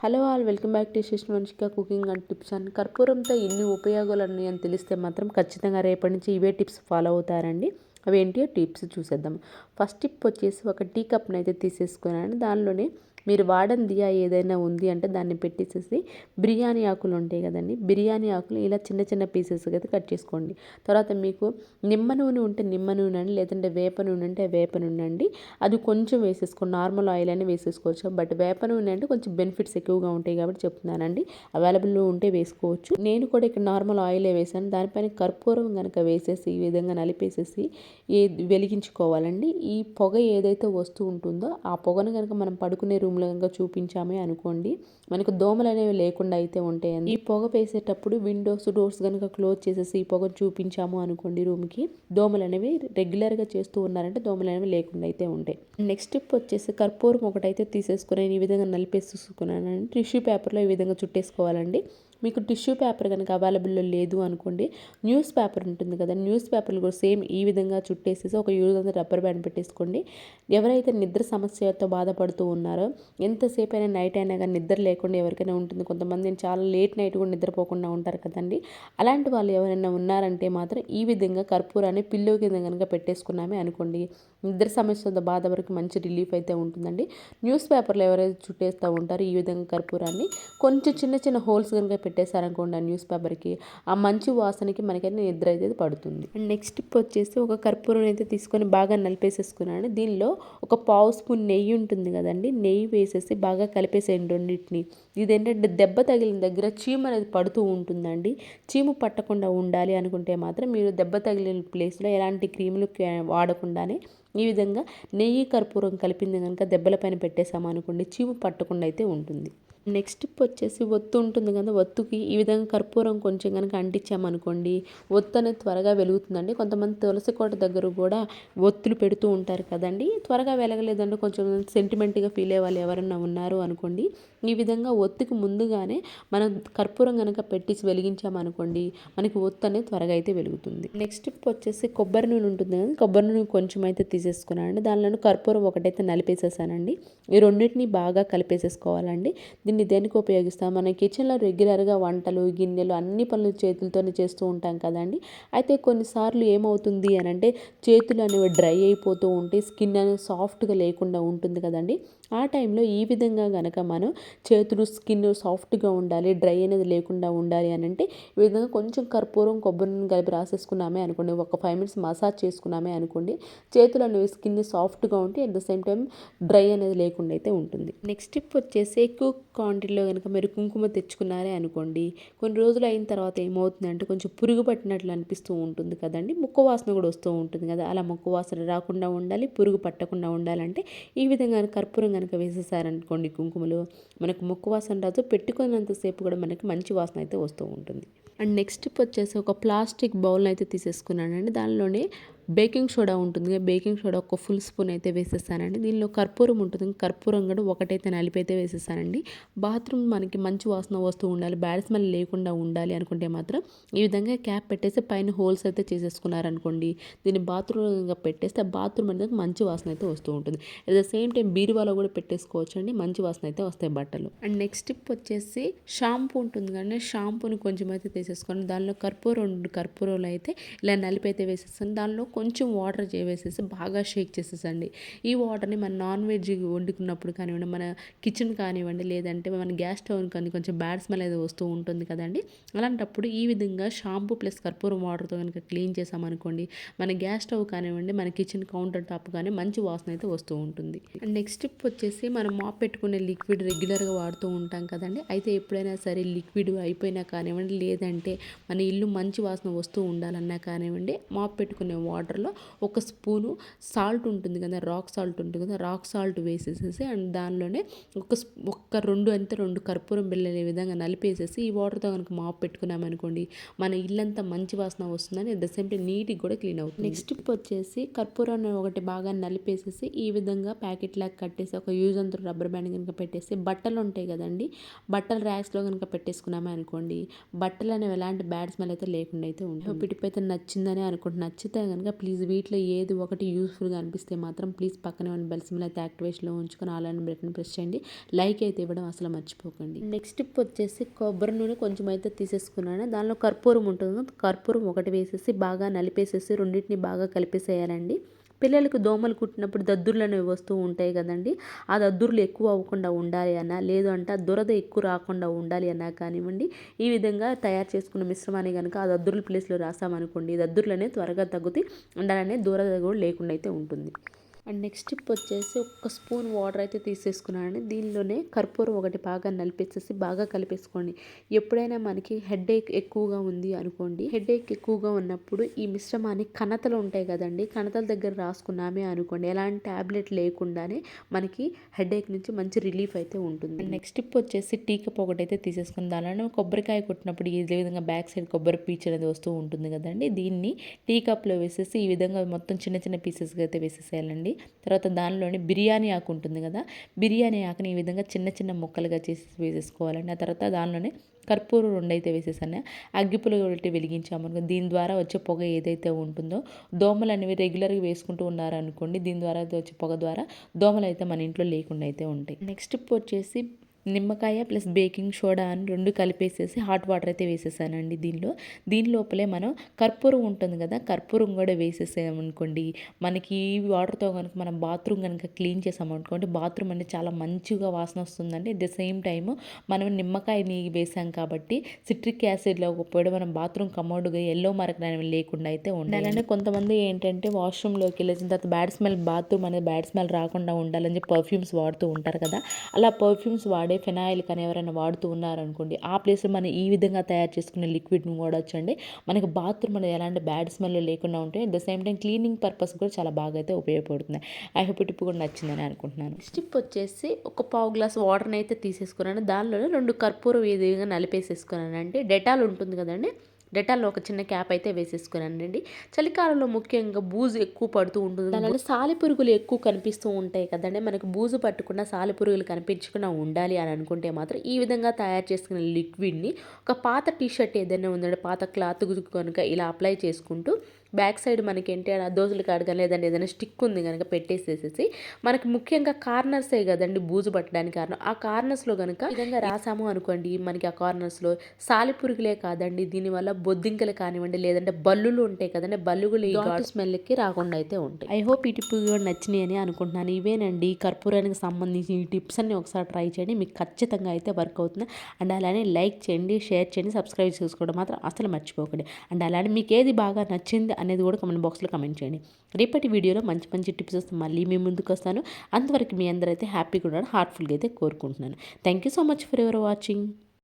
Hello all welcome back to Vamshika cooking and tips. And కర్పూరంతో ఎన్ని ఉపయోగాలు ఉన్నాయని తెలిస్తే మాత్రం ఖచ్చితంగా రేపటి నుంచి ఇవే టిప్స్ ఫాలో అవుతారండి. అవేంటి టిప్స్ చూసేద్దాం. ఫస్ట్ టిప్ వచ్చేసి ఒక టీ కప్ని అయితే తీసేసుకున్నాను. దానిలోనే మీరు వాడని దియా ఏదైనా ఉంది అంటే దాన్ని పెట్టేసేసి బిర్యానీ ఆకులు ఉంటాయి కదండి, బిర్యానీ ఆకులు ఇలా చిన్న చిన్న పీసెస్గా అయితే కట్ చేసుకోండి. తర్వాత మీకు నిమ్మ నూనె ఉంటే నిమ్మ నూనె అండి, లేదంటే వేప నూనె అంటే వేప నూనె అండి. అది కొంచెం వేసేసుకోండి, నార్మల్ ఆయిల్ అని వేసేసుకోవచ్చు. బట్ వేప నూనె అంటే కొంచెం బెనిఫిట్స్ ఎక్కువగా ఉంటాయి కాబట్టి చెప్తున్నానండి. అవైలబుల్లో ఉంటే వేసుకోవచ్చు. నేను కూడా ఇక్కడ నార్మల్ ఆయిలే వేసాను. దానిపైన కర్పూరం కనుక వేసేసి ఈ విధంగా నలిపేసేసి వెలిగించుకోవాలండి. ఈ పొగ ఏదైతే వస్తూ ఉంటుందో ఆ పొగను కనుక మనం పడుకునే రూమ్లో కనుక చూపించామే అనుకోండి, మనకు దోమలు అనేవి లేకుండా అయితే ఉంటాయండి. ఈ పొగ వేసేటప్పుడు విండోస్ డోర్స్ కనుక క్లోజ్ చేసేసి ఈ పొగ చూపించాము అనుకోండి రూమ్కి, దోమలు అనేవి రెగ్యులర్గా చేస్తూ ఉన్నారంటే దోమలు అనేవి లేకుండా అయితే ఉంటాయి. నెక్స్ట్ టిప్ వచ్చేసి కర్పూరం ఒకటైతే తీసేసుకుని ఈ విధంగా నలిపేసుకున్నాను. టిష్యూ పేపర్లో ఈ విధంగా చుట్టేసుకోవాలండి. మీకు టిష్యూ పేపర్ కనుక అవైలబుల్లో లేదు అనుకోండి, న్యూస్ పేపర్ ఉంటుంది కదా, న్యూస్ పేపర్లు కూడా సేమ్ ఈ విధంగా చుట్టేసేసి ఒక యూజ్ అంతా రబ్బర్ బ్యాండ్ పెట్టేసుకోండి. ఎవరైతే నిద్ర సమస్యతో బాధపడుతూ ఉన్నారో, ఎంతసేపు అయినా నైట్ అయినా కానీ నిద్ర లేకుండా ఎవరికైనా ఉంటుంది, కొంతమంది చాలా లేట్ నైట్ కూడా నిద్రపోకుండా ఉంటారు కదండి. అలాంటి వాళ్ళు ఎవరైనా ఉన్నారంటే మాత్రం ఈ విధంగా కర్పూరాన్ని పిల్లో కింద కనుక పెట్టేసుకున్నామే అనుకోండి, నిద్ర సమస్యతో బాధ వరకు మంచి రిలీఫ్ అయితే ఉంటుందండి. న్యూస్ పేపర్లో ఎవరైతే చుట్టేస్తూ ఉంటారో ఈ విధంగా కర్పూరాన్ని కొంచెం చిన్న చిన్న హోల్స్ కనుక పెట్టేశారనుకోండి ఆ న్యూస్ పేపర్కి, ఆ మంచి వాసనకి మనకైతే నిద్ర అయితే పడుతుంది. అండ్ నెక్స్ట్ టిప్ వచ్చేసి ఒక కర్పూరం అయితే తీసుకొని బాగా నలిపేసేసుకున్నాను. దీనిలో ఒక పావు స్పూన్ నెయ్యి ఉంటుంది కదండి, నెయ్యి వేసేసి బాగా కలిపేసేయండి రెండింటిని. ఇదేంటంటే దెబ్బ తగిలిన దగ్గర చీమ అనేది పడుతూ ఉంటుందండి. చీము పట్టకుండా ఉండాలి అనుకుంటే మాత్రం మీరు దెబ్బ తగిలిన ప్లేస్లో ఎలాంటి క్రీములు వాడకుండానే ఈ విధంగా నెయ్యి కర్పూరం కలిపింది కనుక దెబ్బల పైన పెట్టేసామనుకోండి, చీము పట్టకుండా అయితే ఉంటుంది. నెక్స్ట్ టిప్ వచ్చేసి ఒత్తు ఉంటుంది కదా, ఒత్తుకి ఈ విధంగా కర్పూరం కొంచెం కనుక అంటించామనుకోండి, ఒత్తు అనేది త్వరగా వెలుగుతుందండి. కొంతమంది తులసి కోట దగ్గర కూడా ఒత్తులు పెడుతూ ఉంటారు కదండి, త్వరగా వెలగలేదంటే కొంచెం సెంటిమెంట్గా ఫీల్ అయ్యే వాళ్ళు ఎవరన్నా ఉన్నారు అనుకోండి, ఈ విధంగా ఒత్తుకి ముందుగానే మనం కర్పూరం కనుక పెట్టేసి వెలిగించామనుకోండి, మనకి ఒత్తు అనేది త్వరగా అయితే వెలుగుతుంది. నెక్స్ట్ టిప్ వచ్చేసి కొబ్బరి నూనె ఉంటుంది కదా, కొబ్బరి నూనె కొంచెం అయితే తీసేసుకున్నానండి. దానిలో కర్పూరం ఒకటైతే నలిపేసేసానండి. ఈ రెండింటిని బాగా కలిపేసేసుకోవాలండి. దీన్ని దేనికి ఉపయోగిస్తాం, మన కిచెన్లో రెగ్యులర్గా వంటలు గిన్నెలు అన్ని పనులు చేతులతోనే చేస్తూ ఉంటాం కదండి. అయితే కొన్నిసార్లు ఏమవుతుంది అని అంటే చేతులు అనేవి డ్రై అయిపోతూ ఉంటాయి, స్కిన్ అనేది సాఫ్ట్గా లేకుండా ఉంటుంది కదండి. ఆ టైంలో ఈ విధంగా కనుక మనం చేతులు స్కిన్ సాఫ్ట్గా ఉండాలి, డ్రై అనేది లేకుండా ఉండాలి అని అంటే ఈ విధంగా కొంచెం కర్పూరం కొబ్బరి నూనె కలిపి రాసేసుకున్నామే అనుకోండి, ఒక 5 minutes మసాజ్ చేసుకున్నామే అనుకోండి, చేతులు అనేవి స్కిన్ సాఫ్ట్గా ఉంటే at the same time dry అనేది లేకుండా అయితే ఉంటుంది. నెక్స్ట్ టిప్ వచ్చేసి ఎక్కువ క్వాంటిటీలో కనుక మీరు కుంకుమ తెచ్చుకున్నారే అనుకోండి, కొన్ని రోజులు అయిన తర్వాత ఏమవుతుందంటే కొంచెం పురుగు పట్టినట్లు అనిపిస్తూ ఉంటుంది కదండి, ముక్కు వాసన కూడా వస్తూ ఉంటుంది కదా. అలా ముక్కు వాసన రాకుండా ఉండాలి, పురుగు పట్టకుండా ఉండాలంటే ఈ విధంగా కర్పూరం కనుక వేసేసారనుకోండి కుంకుమలో, మనకు ముక్కు వాసన రాదు, పెట్టుకున్నంతసేపు కూడా మనకి మంచి వాసన అయితే వస్తూ ఉంటుంది. అండ్ నెక్స్ట్ టిప్ వచ్చేసి ఒక ప్లాస్టిక్ బౌల్ అయితే తీసేసుకున్నానండి. దానిలోనే బేకింగ్ సోడా ఉంటుంది, బేకింగ్ సోడా ఒక ఫుల్ స్పూన్ అయితే వేసేసానండి. దీనిలో కర్పూరం ఉంటుంది, కర్పూరం కూడా ఒకటైతే నలిపైతే వేసేసానండి. బాత్రూమ్ మనకి మంచి వాసన వస్తూ ఉండాలి, బ్యాడ్ స్మెల్ లేకుండా ఉండాలి అనుకుంటే మాత్రం ఈ విధంగా క్యాప్ పెట్టేసి పైన హోల్స్ అయితే చేసేసుకున్నారనుకోండి, దీన్ని బాత్రూమ్గా పెట్టేస్తే బాత్రూమ్ అనేది మంచి వాసన అయితే వస్తూ ఉంటుంది. అట్ ద సేమ్ టైం బీరువాలో కూడా పెట్టేసుకోవచ్చు అండి, మంచి వాసన అయితే వస్తాయి బట్టలు. అండ్ నెక్స్ట్ టిప్ వచ్చేసి షాంపూ ఉంటుంది కానీ షాంపూని కొంచెం అయితే తీసేసుకోండి. దానిలో కర్పూరం 2 కర్పూరాలు అయితే ఇలా నలిపైతే వేసేస్తాను. దానిలో కొంచెం వాటర్ వేసేసి బాగా షేక్ చేసేసండి. ఈ వాటర్ని మన నాన్ వెజ్ వండుకున్నప్పుడు కానివ్వండి, మన కిచెన్ కానివ్వండి, లేదంటే మన గ్యాస్ స్టవ్ కానీ కొంచెం బ్యాడ్ స్మెల్ అయితే వస్తూ ఉంటుంది కదండి, అలాంటప్పుడు ఈ విధంగా షాంపూ ప్లస్ కర్పూరం వాటర్తో కనుక క్లీన్ చేసామనుకోండి, మన గ్యాస్ స్టవ్ కానివ్వండి, మన కిచెన్ కౌంటర్ టాప్ కానీ మంచి వాసన అయితే వస్తూ ఉంటుంది. అండ్ నెక్స్ట్ టిప్ వచ్చేసి మనం మాప్ పెట్టుకునే లిక్విడ్ రెగ్యులర్గా వాడుతూ ఉంటాం కదండి, అయితే ఎప్పుడైనా సరే లిక్విడ్ అయిపోయినా కానివ్వండి, లేదంటే మన ఇల్లు మంచి వాసన వస్తూ ఉండాలన్నా కానివ్వండి, మాప్ పెట్టుకునే వాటర్లో ఒక స్పూను సాల్ట్ ఉంటుంది కదా, రాక్ సాల్ట్ ఉంటుంది కదా, రాక్ సాల్ట్ వేసేసేసి అండ్ దానిలోనే ఒక్క 2 కర్పూరం బిళ్ళలు ఈ విధంగా నలిపేసేసి ఈ వాటర్తో కనుక మాప్ పెట్టుకున్నామనుకోండి, మన ఇల్లంతా మంచి వాసన వస్తుందని అట్ ద సేమ్ టైం నీట్గా కూడా క్లీన్ అవుతుంది. నెక్స్ట్ టిప్ వచ్చేసి కర్పూరాన్ని ఒకటి బాగా నలిపేసేసి ఈ విధంగా ప్యాకెట్ లాగా కట్టేసి ఒక యూజ్ అంతా రబ్బర్ బ్యాండ్ కనుక పెట్టేసి బట్టలు ఉంటాయి కదండి, బట్టల ర్యాక్స్లో కనుక పెట్టేసుకున్నామే అనుకోండి, బట్టలు అనేవి ఎలాంటి బ్యాడ్ స్మెల్ అయితే లేకుండా అయితే ఉంటుంది. టిప్ అయితే నచ్చిందని అనుకుంటున్నాను, నచ్చితే కనుక ప్లీజ్ వీటిలో ఏది ఒకటి యూస్ఫుల్గా అనిపిస్తే మాత్రం ప్లీజ్ పక్కనే ఉన్న బెల్ సింబల్ అయితే యాక్టివేషన్లో ఉంచుకొని ఆల్ బటన్ ప్రెస్ చేయండి. లైక్ అయితే ఇవ్వడం అసలు మర్చిపోకండి. నెక్స్ట్ టిప్ వచ్చేసి కొబ్బరి నూనె కొంచెం అయితే తీసేసుకున్నాను. దానిలో కర్పూరం ఉంటుంది, కర్పూరం ఒకటి వేసేసి బాగా నలిపేసేసి రెండింటిని బాగా కలిపేసేయాలండి. పిల్లలకు దోమలు కుట్టినప్పుడు దద్దుర్లు అనేవి వస్తూ ఉంటాయి కదండి. ఆ దద్దుర్లు ఎక్కువ అవ్వకుండా ఉండాలి అన్నా, లేదు అంటే దురద ఎక్కువ రాకుండా ఉండాలి అన్నా కానివ్వండి, ఈ విధంగా తయారు చేసుకున్న మిశ్రమాన్ని కనుక ఆ దద్దుర్ల ప్లేస్లో రాసామనుకోండి, దద్దుర్లు అనేవి త్వరగా తగ్గుతాయి, అలానే దురద కూడా లేకుండా అయితే ఉంటుంది. అండ్ నెక్స్ట్ టిప్ వచ్చేసి ఒక స్పూన్ వాటర్ అయితే తీసేసుకున్నానండి. దీనిలోనే కర్పూరం ఒకటి బాగా నలిపేసేసి బాగా కలిపేసుకోండి. ఎప్పుడైనా మనకి హెడేక్ ఎక్కువగా ఉంది అనుకోండి, హెడేక్ ఎక్కువగా ఉన్నప్పుడు ఈ మిశ్రమాన్ని కణతలు ఉంటాయి కదండి, కణతల దగ్గర రాసుకున్నామే అనుకోండి, ఎలాంటి ట్యాబ్లెట్ లేకుండానే మనకి హెడేక్ నుంచి మంచి రిలీఫ్ అయితే ఉంటుంది. అండ్ నెక్స్ట్ టిప్ వచ్చేసి టీ కప్ ఒకటి అయితే తీసేసుకుని దానిలో కొబ్బరికాయ కొట్టినప్పుడు ఈ విధంగా బ్యాక్ సైడ్ కొబ్బరి పీచు అనేది వస్తూ ఉంటుంది కదండి, దీన్ని టీ కప్లో వేసేసి ఈ విధంగా మొత్తం చిన్న చిన్న పీసెస్గా అయితే వేసేసేయాలండి. తర్వాత దానిలోని బిర్యానీ ఆకు ఉంటుంది కదా, బిర్యానీ ఆకుని ఈ విధంగా చిన్న చిన్న ముక్కలుగా చేసి వేసేసుకోవాలండి. ఆ తర్వాత దానిలోనే కర్పూరం 2 అయితే వేసేసాను. అగ్గిపుల్ల ఒకటి వెలిగించామనుకో, దీని ద్వారా వచ్చే పొగ ఏదైతే ఉంటుందో, దోమలు అనేవి రెగ్యులర్గా వేసుకుంటూ ఉన్నారనుకోండి, దీని ద్వారా వచ్చే పొగ ద్వారా దోమలు అయితే మన ఇంట్లో లేకుండా అయితే ఉంటాయి. నెక్స్ట్ టిప్ వచ్చేసి నిమ్మకాయ ప్లస్ బేకింగ్ సోడా అని 2 కలిపేసేసి హాట్ వాటర్ అయితే వేసేసానండి. దీని లోపలే మనం కర్పూరం ఉంటుంది కదా, కర్పూరం కూడా వేసేసామనుకోండి, మనకి ఈ వాటర్తో కనుక మనం బాత్రూమ్ కనుక క్లీన్ చేసామనుకోండి, బాత్రూమ్ అనేది చాలా మంచిగా వాసన వస్తుందండి. అట్ ద సేమ్ టైము మనం నిమ్మకాయని వేసాం కాబట్టి సిట్రిక్ యాసిడ్లో పోయి మనం బాత్రూమ్ కమోడ్గా ఎల్లో మార్క్ అనేవి లేకుండా అయితే ఉండాలి. అలానే కొంతమంది ఏంటంటే వాష్రూమ్లోకి వెళ్ళిన తర్వాత బ్యాడ్ స్మెల్, బాత్రూమ్ అనేది బ్యాడ్ స్మెల్ రాకుండా ఉండాలని చెప్పి పర్ఫ్యూమ్స్ వాడుతూ ఉంటారు కదా, అలా పర్ఫ్యూమ్స్ వాడే ఫినాయిల్ కానీ ఎవరైనా వాడుతూ ఉన్నారనుకోండి, ఆ ప్లేస్లో మనం ఈ విధంగా తయారు చేసుకునే లిక్విడ్ని వాడొచ్చండి. మనకి బాత్రూమ్ అనేది ఎలాంటి బ్యాడ్ స్మెల్ లేకుండా ఉంటే at the same time cleaning purpose కూడా చాలా బాగా అయితే ఉపయోగపడుతుంది. ఐ హోప్ టిప్ కూడా నచ్చిందని అనుకుంటున్నాను. స్టిప్ వచ్చేసి ఒక పావు గ్లాస్ వాటర్ని అయితే తీసేసుకున్నాను. దానిలో 2 కర్పూరం ఈ విధంగా నలిపేసేసుకున్నాను. అంటే డెటాల్ ఉంటుంది కదండి, డెటాల్లో ఒక చిన్న క్యాప్ అయితే వేసేసుకున్నానండి. చలికాలంలో ముఖ్యంగా బూజు ఎక్కువ పడుతూ ఉంటుంది, దానివల్ల సాలెపురుగులు ఎక్కువ కనిపిస్తూ ఉంటాయి కదండి. మనకు బూజు పట్టకుండా సాలెపురుగులు కనిపించకుండా ఉండాలి అని అనుకుంటే మాత్రం ఈ విధంగా తయారు చేసుకున్న లిక్విడ్ని ఒక పాత టీషర్ట్ ఏదైనా ఉందంటే పాత క్లాత్ కనుక ఇలా అప్లై చేసుకుంటూ బ్యాక్ సైడ్ మనకి ఏంటి దోశలు కాడు కానీ లేదంటే ఏదైనా స్టిక్ ఉంది కనుక పెట్టేసేసి, మనకి ముఖ్యంగా కార్నర్సే కదండి బూజు పట్టడానికి కారణం, ఆ కార్నర్స్లో కనుక ఈ విధంగా రాసాము అనుకోండి, మనకి ఆ కార్నర్స్లో సాలిపురుగులే కాదండి, దీనివల్ల బొద్దింకలు కానివ్వండి లేదంటే బల్లులు ఉంటాయి కదండి, బల్లులు ఈ ఘాటు స్మెల్కి రాకుండా అయితే ఉంటాయి. ఐ హోప్ ఈ టిప్ కూడా నచ్చినాయి అని అనుకుంటున్నాను. ఇవేనండి కర్పూరానికి సంబంధించి ఈ టిప్స్ అన్ని ఒకసారి ట్రై చేయండి, మీకు ఖచ్చితంగా అయితే వర్క్ అవుతుంది. అండ్ అలానే లైక్ చేయండి, షేర్ చేయండి, సబ్స్క్రైబ్ చేసుకోవడం మాత్రం అసలు మర్చిపోకండి. అండ్ అలానే మీకు ఏది బాగా నచ్చింది అనేది కూడా కమెంట్ బాక్స్లో కమెంట్ చేయండి. రేపటి వీడియోలో మంచి మంచి టిప్స్ వస్తే మళ్ళీ మీ ముందుకు వస్తాను. అంతవరకు మీ అందరైతే హ్యాపీగా ఉండడం హార్ట్ఫుల్గా అయితే కోరుకుంటున్నాను. Thank you so much for your watching.